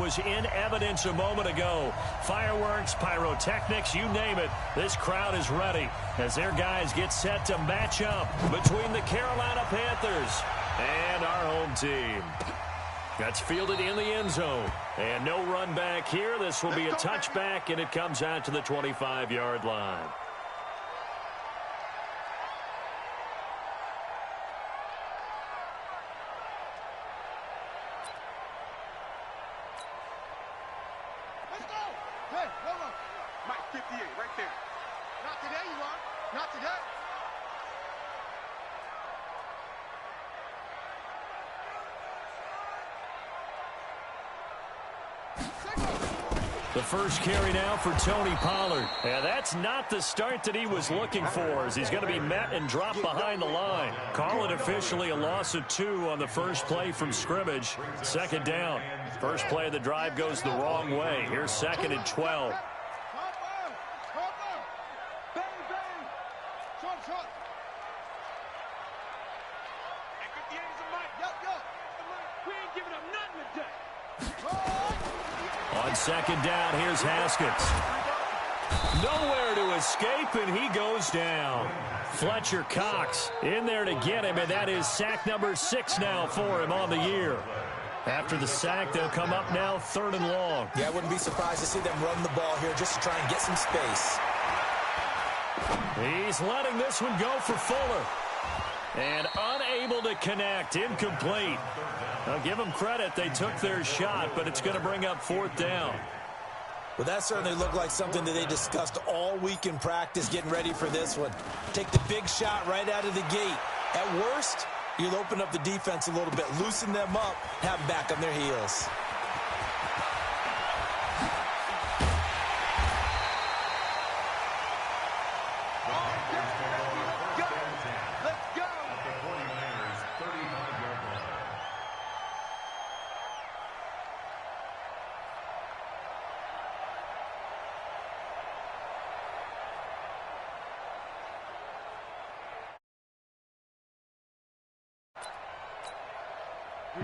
was in evidence a moment ago. Fireworks, pyrotechnics, you name it. This crowd is ready as their guys get set to match up between the Carolina Panthers and our home team. That's fielded in the end zone. And no run back here. This will be a touchback, and it comes out to the 25-yard line. Let's go. Hey, hold on. Mike, 58, right there. Not today, you are. Not today. The first carry now for Tony Pollard. And that's not the start that he was looking for, as he's going to be met and dropped behind the line. Call it officially a loss of 2 on the first play from scrimmage. Second down. First play of the drive goes the wrong way. Here's 2nd and 12. On second down, here's Haskins. Nowhere to escape, and he goes down. Fletcher Cox in there to get him, and that is sack number 6 now for him on the year. After the sack, they'll come up now 3rd and long. Yeah, I wouldn't be surprised to see them run the ball here just to try and get some space. He's letting this one go for Fuller. And unable to connect, incomplete. I'll give them credit, they took their shot, but it's going to bring up 4th down. Well, that certainly looked like something that they discussed all week in practice, getting ready for this one. Take the big shot right out of the gate. At worst, you'll open up the defense a little bit, loosen them up, have them back on their heels.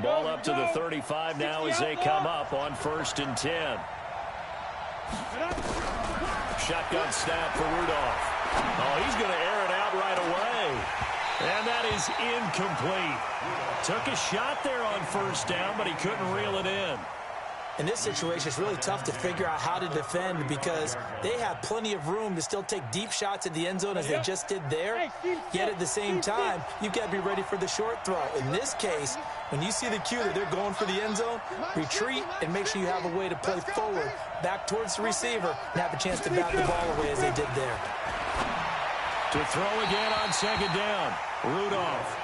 Ball up to the 35 now as they come up on 1st and 10. Shotgun snap for Rudolph. Oh, he's going to air it out right away. And that is incomplete. Took a shot there on 1st down, but he couldn't reel it in. In this situation, it's really tough to figure out how to defend because they have plenty of room to still take deep shots at the end zone as they just did there. Yet at the same time, you've got to be ready for the short throw. In this case, when you see the cue that they're going for the end zone, retreat and make sure you have a way to play forward, back towards the receiver, and have a chance to bat the ball away as they did there. To throw again on 2nd down, Rudolph.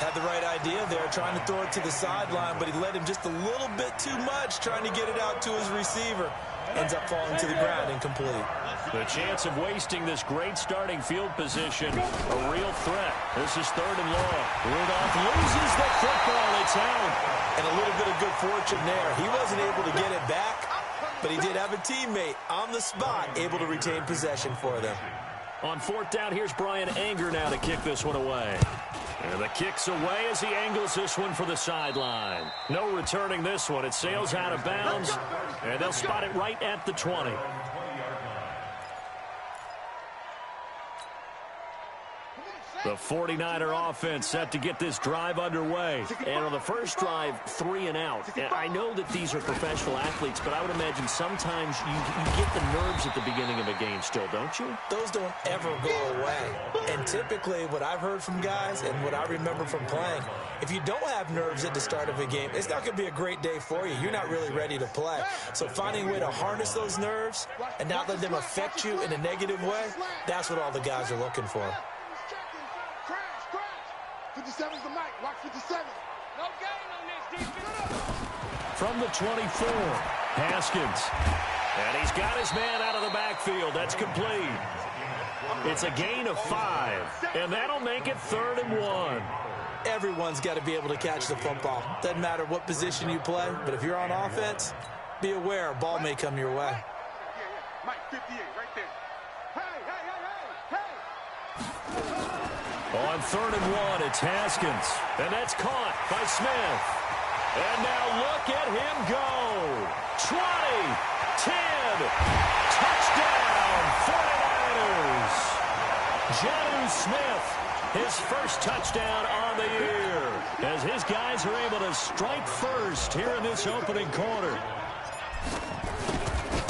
Had the right idea there, trying to throw it to the sideline, but he led him just a little bit too much, trying to get it out to his receiver. Ends up falling to the ground, incomplete. The chance of wasting this great starting field position, a real threat. This is 3rd and long. Rudolph loses the football. It's out. And a little bit of good fortune there. He wasn't able to get it back, but he did have a teammate on the spot able to retain possession for them. On 4th down, here's Brian Anger now to kick this one away. And the kick's away as he angles this one for the sideline. No returning this one. It sails out of bounds, and they'll spot it right at the 20. The 49er offense set to get this drive underway. And on the first drive, 3 and out. And I know that these are professional athletes, but I would imagine sometimes you get the nerves at the beginning of a game still, don't you? Those don't ever go away. And typically what I've heard from guys and what I remember from playing, if you don't have nerves at the start of a game, it's not going to be a great day for you. You're not really ready to play. So finding a way to harness those nerves and not let them affect you in a negative way, that's what all the guys are looking for. 57's the mic. Watch 57. No gain on this defense. From the 24, Haskins. And he's got his man out of the backfield. That's complete. It's a gain of 5. And that'll make it 3rd and 1. Everyone's got to be able to catch the football. Doesn't matter what position you play, but if you're on offense, be aware a ball may come your way. Mike, 58, right there. On 3rd and 1, it's Haskins. And that's caught by Smith. And now look at him go. 20, 10, touchdown, 49ers. Jonnu Smith, his first touchdown on the year, as his guys are able to strike first here in this opening quarter.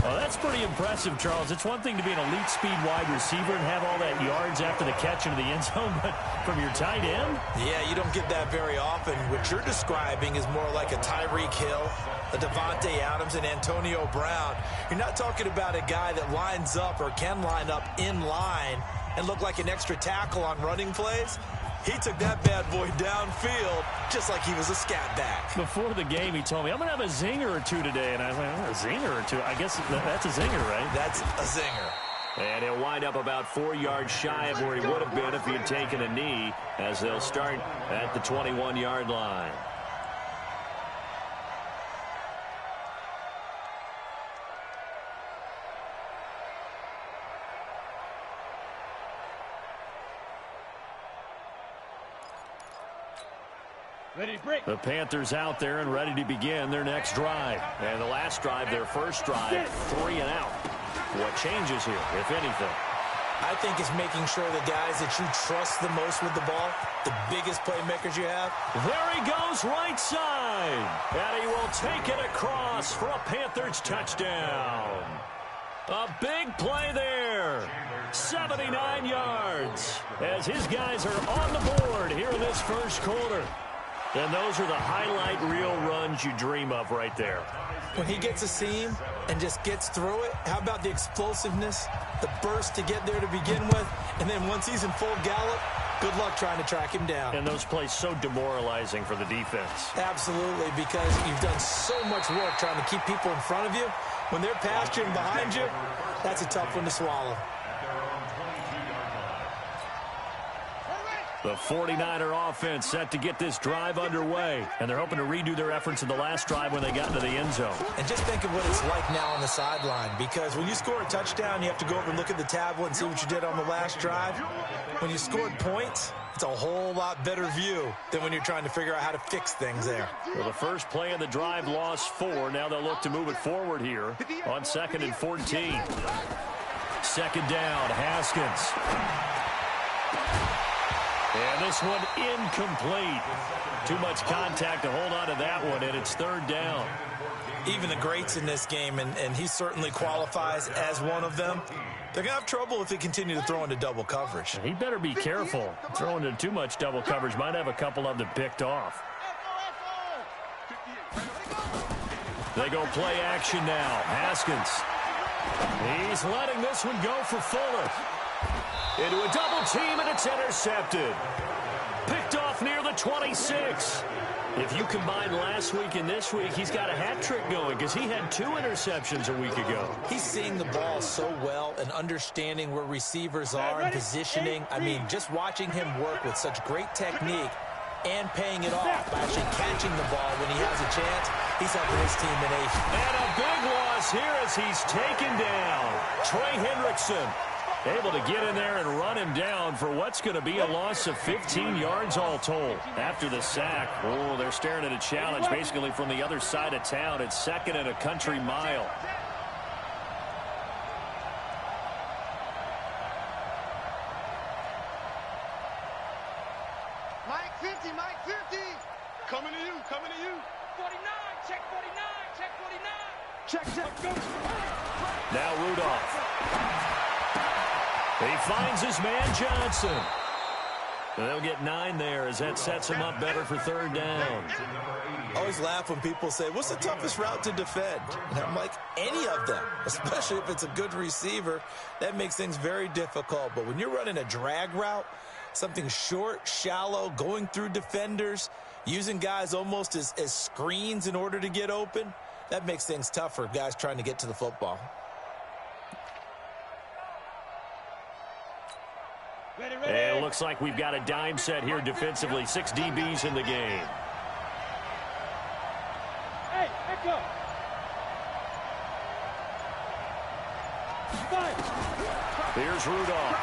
Well, that's pretty impressive, Charles. It's one thing to be an elite speed wide receiver and have all that yards after the catch into the end zone, but from your tight end? Yeah, you don't get that very often. What you're describing is more like a Tyreek Hill, a Devontae Adams, and Antonio Brown. You're not talking about a guy that lines up or can line up in line and look like an extra tackle on running plays. He took that bad boy downfield just like he was a scat back. Before the game, he told me, I'm going to have a zinger or two today. And I was like, a zinger or two? I guess that's a zinger, right? That's a zinger. And he'll wind up about 4 yards shy of where he would have been if he had taken a knee, as they'll start at the 21-yard line. The Panthers out there and ready to begin their next drive. And the last drive, their first drive, 3 and out. What changes here, if anything? I think it's making sure the guys that you trust the most with the ball, the biggest playmakers you have. There he goes right side. And he will take it across for a Panthers touchdown. A big play there. 79 yards as his guys are on the board here in this first quarter. And those are the highlight reel runs you dream of right there. When he gets a seam and just gets through it, how about the explosiveness, the burst to get there to begin with, and then once he's in full gallop, good luck trying to track him down. And those plays so demoralizing for the defense. Absolutely, because you've done so much work trying to keep people in front of you. When they're past you and behind you, that's a tough one to swallow. The 49er offense set to get this drive underway, and they're hoping to redo their efforts in the last drive when they got into the end zone. And just think of what it's like now on the sideline, because when you score a touchdown, you have to go over and look at the tablet and see what you did on the last drive. When you scored points, it's a whole lot better view than when you're trying to figure out how to fix things there. Well, the first play of the drive lost 4. Now they'll look to move it forward here on 2nd and 14. Second down, Haskins. And this one incomplete. Too much contact to hold on to that one, and it's 3rd down. Even the greats in this game, and he certainly qualifies as one of them, they're going to have trouble if they continue to throw into double coverage. He better be careful. Throwing into too much double coverage might have a couple of them picked off. They go play action now. Haskins. He's letting this one go for Fuller. Into a double team, and it's intercepted. Picked off near the 26. If you combine last week and this week, he's got a hat trick going because he had 2 interceptions a week ago. He's seeing the ball so well and understanding where receivers are and positioning. I mean, just watching him work with such great technique and paying it off by actually catching the ball when he has a chance. He's helping his team in a... And a big loss here as he's taken down. Trey Hendrickson able to get in there and run him down for what's going to be a loss of 15 yards all told. After the sack, oh, they're staring at a challenge basically from the other side of town. It's 2nd and a country mile. Mike 50, Mike 50. Coming to you, coming to you. 49, check 49, check 49. Check, go. Now Rudolph. He finds his man Johnson. They'll get 9 there as that sets him up better for 3rd down. I always laugh when people say, what's the toughest route to defend? And I'm like, any of them, especially if it's a good receiver. That makes things very difficult. But when you're running a drag route, something short, shallow, going through defenders, using guys almost as screens in order to get open, that makes things tough for guys trying to get to the football. And it looks like we've got a dime set here defensively. 6 DBs in the game. Hey, echo. Here's Rudolph.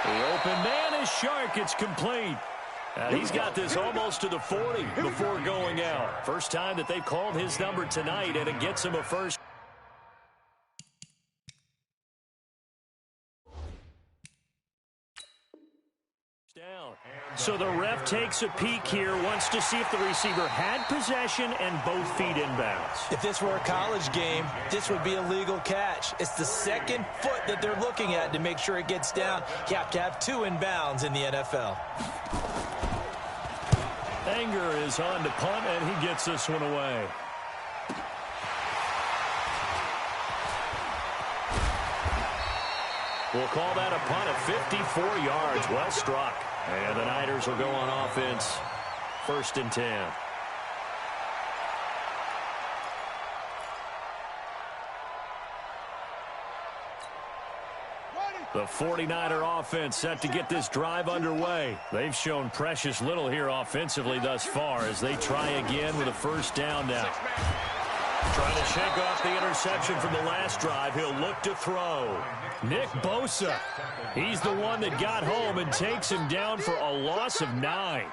The open man is Shark. It's complete. He's got this almost to the 40 before going out. First time that they've called his number tonight, and it gets him a first. Down. So the ref takes a peek here, wants to see if the receiver had possession and both feet inbounds. If this were a college game, this would be a legal catch. It's the second foot that they're looking at to make sure it gets down. You have to have two inbounds in the NFL. Anger is on to punt, and he gets this one away. We'll call that a punt of 54 yards. Well struck. And the Niners will go on offense. 1st and 10. The 49er offense set to get this drive underway. They've shown precious little here offensively thus far as they try again with a first down now. Trying to shake off the interception from the last drive. He'll look to throw. Nick Bosa. He's the one that got home and takes him down for a loss of 9.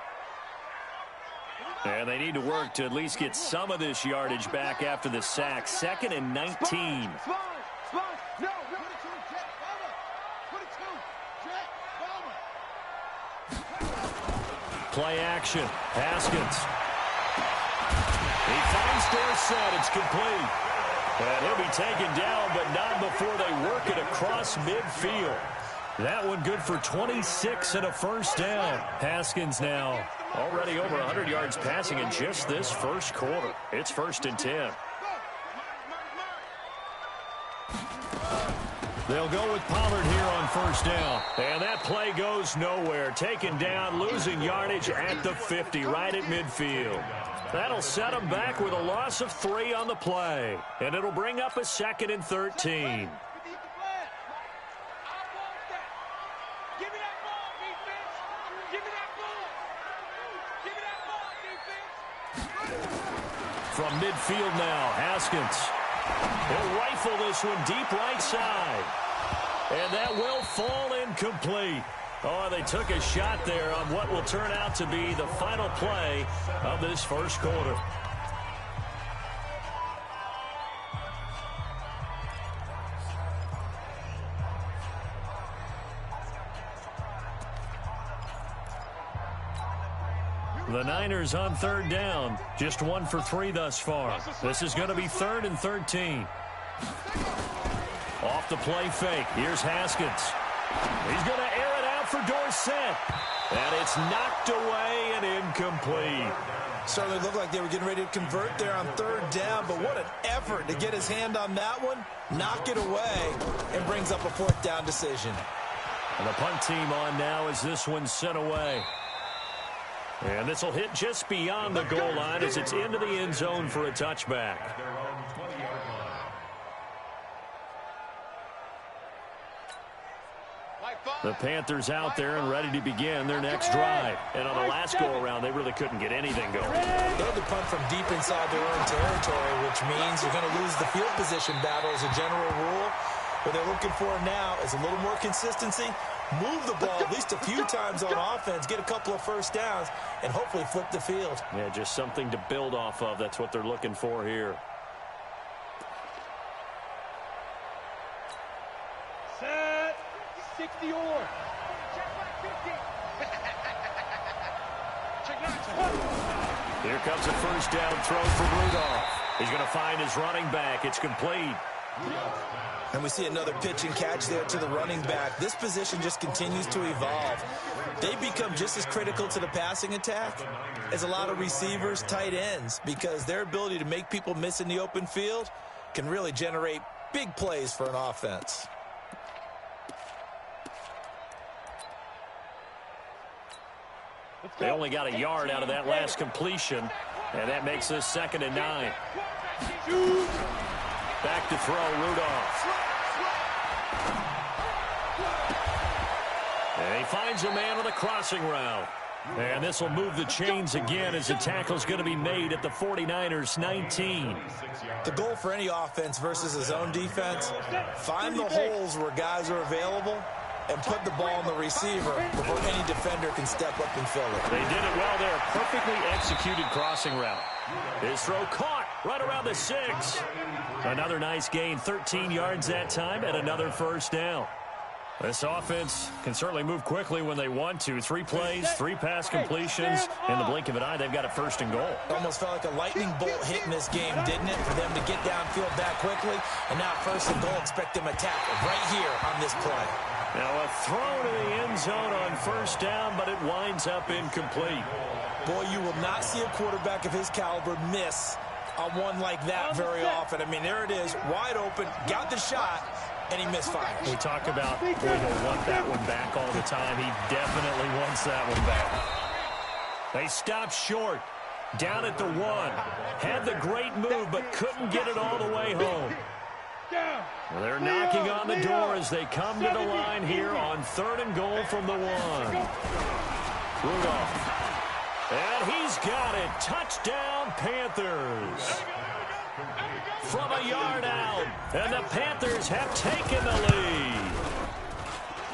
And they need to work to at least get some of this yardage back after the sack. 2nd and 19. Play action. Haskins. He finds Dorsett. It's complete. And he'll be taken down, but not before they work it across midfield. That one good for 26 and a first down. Haskins now already over 100 yards passing in just this first quarter. It's 1st and 10. They'll go with Pollard here on first down. And that play goes nowhere. Taken down, losing yardage at the 50, right at midfield. That'll set them back with a loss of 3 on the play. And it'll bring up a 2nd and 13. From midfield now, Haskins. He'll rifle this one deep right side. And that will fall incomplete. Oh, they took a shot there on what will turn out to be the final play of this first quarter. The Niners on 3rd down. Just 1 for 3 thus far. This is going to be 3rd and 13. Off the play fake. Here's Haskins. He's going to air it out for Dorsett. And it's knocked away and incomplete. Certainly looked like they were getting ready to convert there on 3rd down, but what an effort to get his hand on that one, knock it away, and brings up a 4th down decision. And the punt team on now as this one's sent away. And this will hit just beyond the goal line as it's into the end zone for a touchback. The Panthers out there and ready to begin their next drive. And on the last go-around, they really couldn't get anything going. They had to punt from deep inside their own territory, which means you're going to lose the field position battle as a general rule. What they're looking for now is a little more consistency. Move the ball at least a few times on offense, get a couple of first downs, and hopefully flip the field. Yeah, just something to build off of. That's what they're looking for here. Set. 60 or. Here comes a first down throw for Rudolph. He's going to find his running back. It's complete. And we see another pitch and catch there to the running back. This position just continues to evolve. They become just as critical to the passing attack as a lot of receivers, tight ends, because their ability to make people miss in the open field can really generate big plays for an offense. They only got a yard out of that last completion, and that makes this 2nd and 9. Back to throw, Rudolph. And he finds a man on a crossing route. And this will move the chains again as the tackle's going to be made at the 49ers 19. The goal for any offense versus a zone defense, find the holes where guys are available and put the ball on the receiver before any defender can step up and fill it. They did it well there. Perfectly executed crossing route. His throw caught right around the 6. Another nice gain, 13 yards that time, and another first down. This offense can certainly move quickly when they want to. 3 plays, 3 pass completions. In the blink of an eye, they've got a 1st and goal. Almost felt like a lightning bolt hit in this game, didn't it? For them to get downfield that quickly. And now 1st and goal, expect them to attack right here on this play. Now a throw to the end zone on 1st down, but it winds up incomplete. Boy, you will not see a quarterback of his caliber miss on one like that very often. I mean, there it is, wide open, got the shot, and he misfired. We talk about, boy, he'll want that one back all the time. He definitely wants that one back. They stopped short, down at the 1. Had the great move, but couldn't get it all the way home. Well, they're knocking on the door as they come to the line here on 3rd and goal from the 1. Rudolph. And he's got it. Touchdown, Panthers. From a yard out. And the Panthers have taken the lead.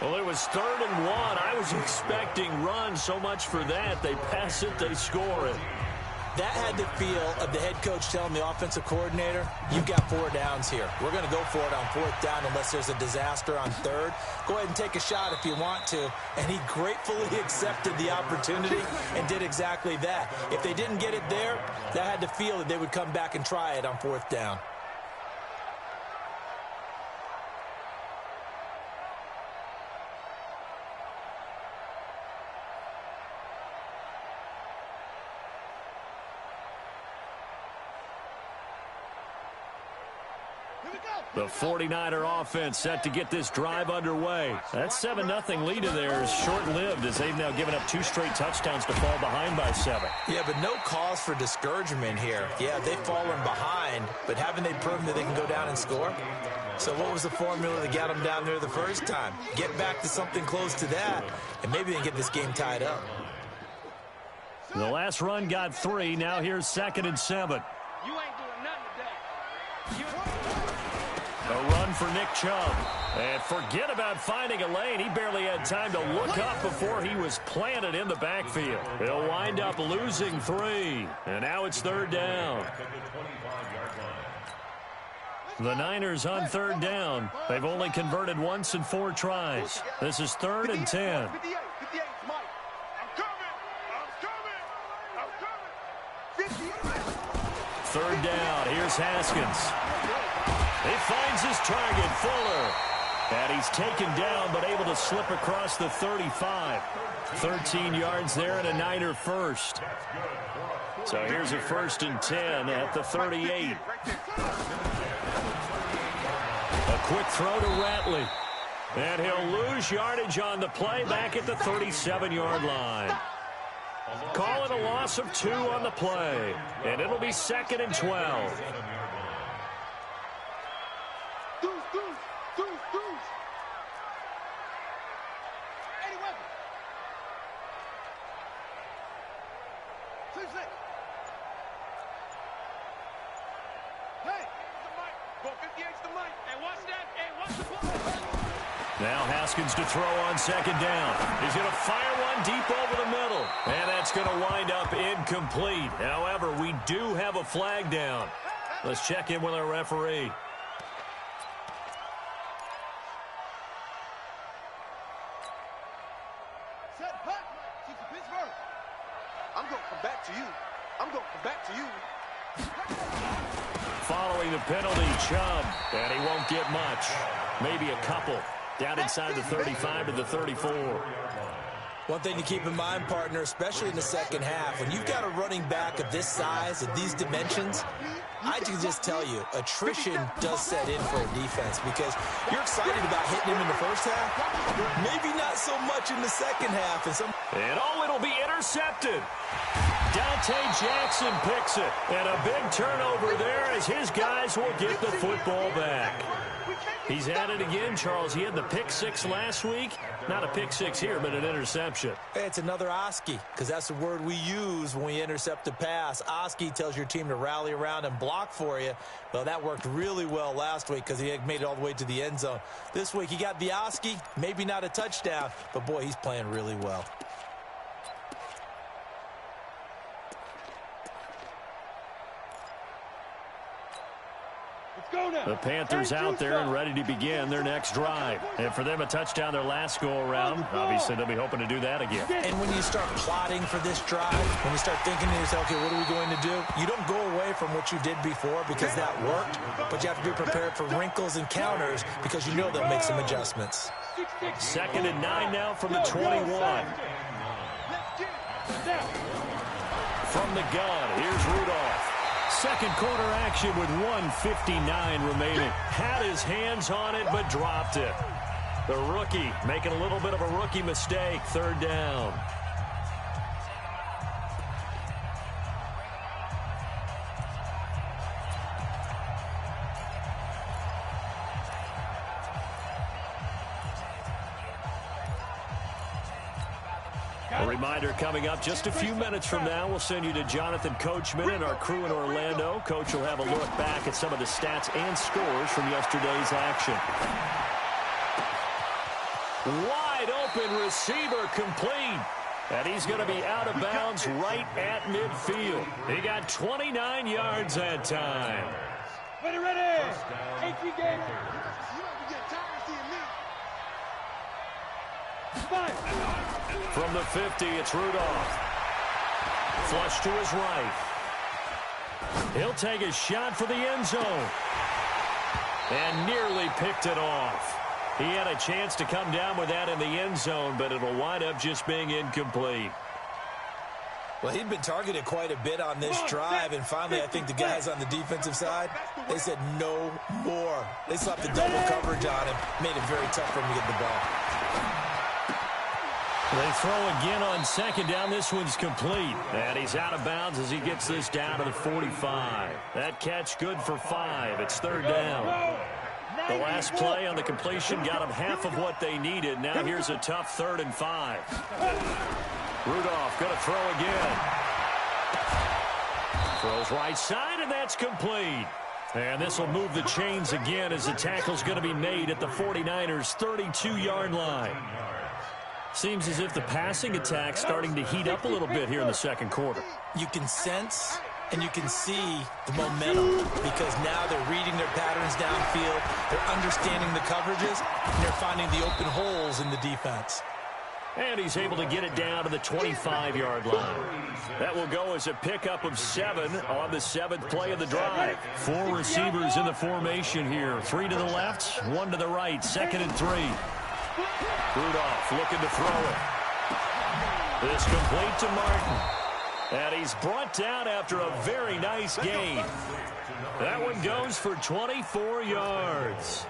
Well, it was 3rd and 1. I was expecting run, so much for that. They pass it, they score it. That had the feel of the head coach telling the offensive coordinator, you've got 4 downs here. We're going to go for it on 4th down unless there's a disaster on 3rd. Go ahead and take a shot if you want to. And he gratefully accepted the opportunity and did exactly that. If they didn't get it there, that had the feel that they would come back and try it on 4th down. The 49er offense set to get this drive underway. That 7-0 lead of theirs short-lived as they've now given up 2 straight touchdowns to fall behind by 7. Yeah, but no cause for discouragement here. Yeah, they've fallen behind, but haven't they proven that they can go down and score? So what was the formula that got them down there the first time? Get back to something close to that, and maybe they can get this game tied up. The last run got 3. Now here's 2nd and 7. You ain't doing nothing today. A run for Nick Chubb. And forget about finding a lane. He barely had time to look up before he was planted in the backfield. He'll wind up losing 3. And now it's 3rd down. The Niners on 3rd down. They've only converted once in 4 tries. This is 3rd and 10. 3rd down. Here's Haskins. He finds his target, Fuller. And he's taken down, but able to slip across the 35. 13 yards there and a Niner first. So here's a 1st and 10 at the 38. A quick throw to Ratley. And he'll lose yardage on the play back at the 37-yard line. Call it a loss of 2 on the play. And it'll be 2nd and 12. Now Haskins to throw on 2nd down. He's going to fire one deep over the middle. And that's going to wind up incomplete. However, we do have a flag down. Let's check in with our referee. I'm going to come back to you. I'm going to come back to you. Following the penalty, Chubb. And he won't get much. Maybe a couple. Down inside the 35 to the 34. One thing to keep in mind, partner, especially in the second half, when you've got a running back of this size, of these dimensions, I can just tell you, attrition does set in for a defense because you're excited about hitting him in the first half, maybe not so much in the second half. And oh, it'll be intercepted. Dante Jackson picks it. And a big turnover there as his guys will get the football back. He's at it again, Charles. He had the pick six last week. Not a pick six here, but an interception. It's another Oski, because that's the word we use when we intercept a pass. Oski tells your team to rally around and block for you. Well, that worked really well last week because he had made it all the way to the end zone. This week he got the Oski, maybe not a touchdown, but boy, he's playing really well. The Panthers out there and ready to begin their next drive. And for them, a touchdown their last go-around. Obviously, they'll be hoping to do that again. And when you start plotting for this drive, when you start thinking to yourself, okay, what are we going to do? You don't go away from what you did before because that worked, but you have to be prepared for wrinkles and counters because you know they'll make some adjustments. 2nd and 9 now from the 21. From the gun, here's Rudolph. Second quarter action with 1:59 remaining. Had his hands on it, but dropped it. The rookie making a little bit of a rookie mistake. 3rd down. A reminder coming up just a few minutes from now. We'll send you to Jonathan Coachman and our crew in Orlando. Coach will have a look back at some of the stats and scores from yesterday's action. Wide open receiver complete. And he's going to be out of bounds right at midfield. He got 29 yards that time. Ready. HG game. From the 50, it's Rudolph. Flush to his right. He'll take a shot for the end zone. And nearly picked it off. He had a chance to come down with that in the end zone, but it'll wind up just being incomplete. Well, he'd been targeted quite a bit on this drive, and finally I think the guys on the defensive side, they said no more. They slapped the double coverage on him, made it very tough for him to get the ball. They throw again on 2nd down. This one's complete. And he's out of bounds as he gets this down to the 45. That catch good for 5. It's 3rd down. The last play on the completion got them half of what they needed. Now here's a tough 3rd and 5. Rudolph going to throw again. Throws right side, and that's complete. And this will move the chains again as the tackle's going to be made at the 49ers' 32-yard line. Seems as if the passing attack's starting to heat up a little bit here in the 2nd quarter. You can sense and you can see the momentum because now they're reading their patterns downfield, they're understanding the coverages, and they're finding the open holes in the defense. And he's able to get it down to the 25-yard line. That will go as a pickup of 7 on the 7th play of the drive. 4 receivers in the formation here. 3 to the left, 1 to the right. 2nd and 3. Rudolph looking to throw it. This complete to Martin. And he's brought down after a very nice gain. That one goes for 24 yards.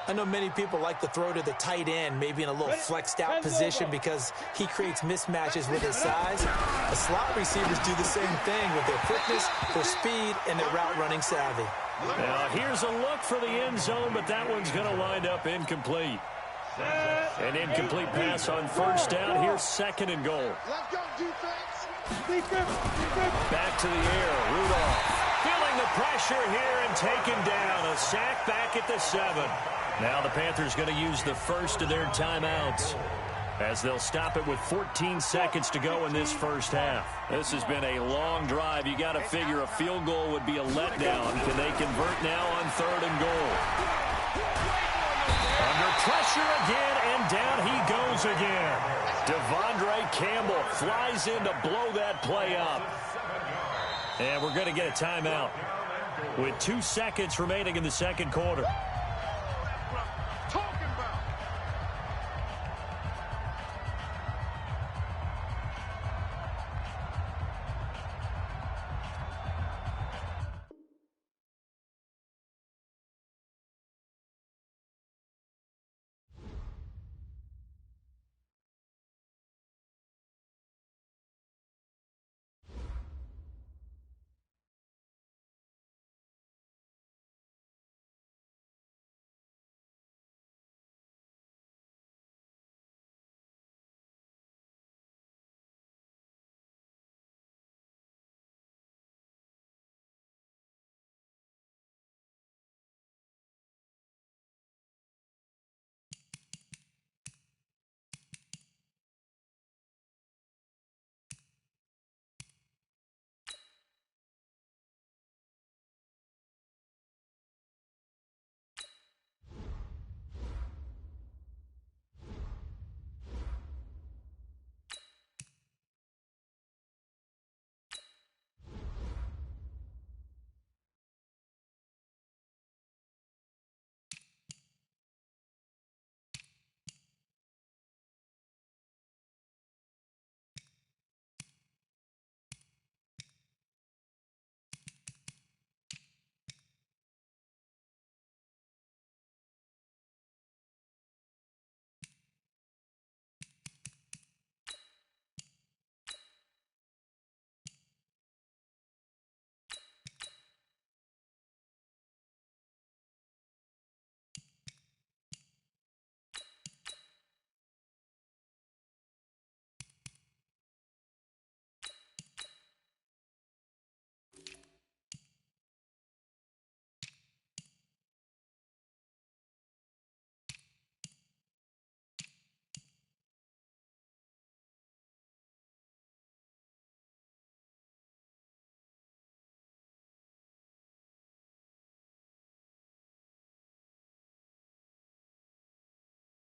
I know many people like to throw to the tight end, maybe in a little flexed out position because he creates mismatches with his size. The slot receivers do the same thing with their quickness, their speed, and their route running savvy. Now here's a look for the end zone, but that one's going to wind up incomplete. An incomplete pass on 1st down. Here's 2nd and goal. Back to the air. Rudolph feeling the pressure here and taken down. A sack back at the 7. Now the Panthers going to use the first of their timeouts as they'll stop it with 14 seconds to go in this first half. This has been a long drive. You got to figure a field goal would be a letdown. Can they convert now on 3rd and goal? Under pressure again, and down he goes again. Devondre Campbell flies in to blow that play up. And we're going to get a timeout with 2 seconds remaining in the 2nd quarter.